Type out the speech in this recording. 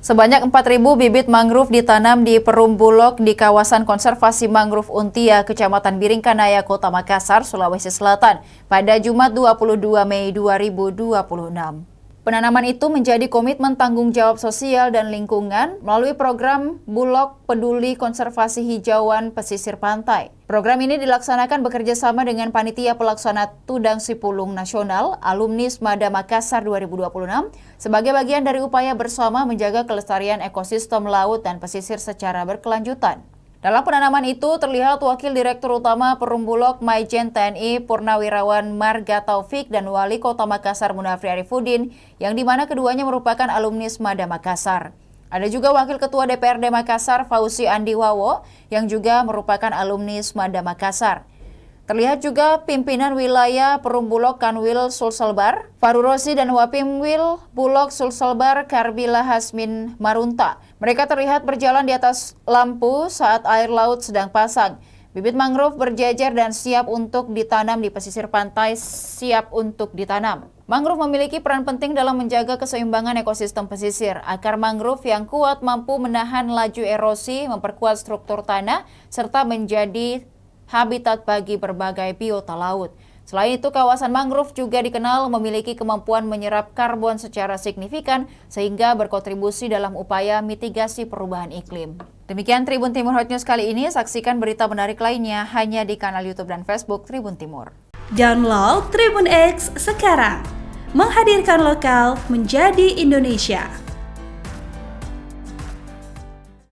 Sebanyak 4.000 bibit mangrove ditanam di Perum Bulog di kawasan konservasi mangrove Untia, Kecamatan Biringkanaya, Kota Makassar, Sulawesi Selatan pada Jumat 22 Mei 2026. Penanaman itu menjadi komitmen tanggung jawab sosial dan lingkungan melalui program Bulog Peduli Konservasi Hijauan Pesisir Pantai. Program ini dilaksanakan bekerjasama dengan Panitia Pelaksana Tudang Sipulung Nasional Alumni Smada Makassar 2026 sebagai bagian dari upaya bersama menjaga kelestarian ekosistem laut dan pesisir secara berkelanjutan. Dalam penanaman itu terlihat Wakil Direktur Utama Perum Bulog Maijen TNI Purnawirawan Marga Taufik dan Wali Kota Makassar Munafri Arifudin yang dimana keduanya merupakan alumni Smada Makassar. Ada juga Wakil Ketua DPRD Makassar Fauzi Andi Wawo yang juga merupakan alumni Smada Makassar. Terlihat juga pimpinan wilayah Perum Bulog Kanwil Sulselbar, Farurosi dan Wapimwil Bulog Sulselbar Karbila Hasmin Marunta. Mereka terlihat berjalan di atas lampu saat air laut sedang pasang. Bibit mangrove berjejer dan siap untuk ditanam di pesisir pantai, siap untuk ditanam. Mangrove memiliki peran penting dalam menjaga keseimbangan ekosistem pesisir. Akar mangrove yang kuat mampu menahan laju erosi, memperkuat struktur tanah, serta menjadi habitat bagi berbagai biota laut. Selain itu, kawasan mangrove juga dikenal memiliki kemampuan menyerap karbon secara signifikan sehingga berkontribusi dalam upaya mitigasi perubahan iklim. Demikian Tribun Timur Hot News kali ini. Saksikan berita menarik lainnya hanya di kanal YouTube dan Facebook Tribun Timur. Download Tribun X sekarang. Menghadirkan lokal menjadi Indonesia.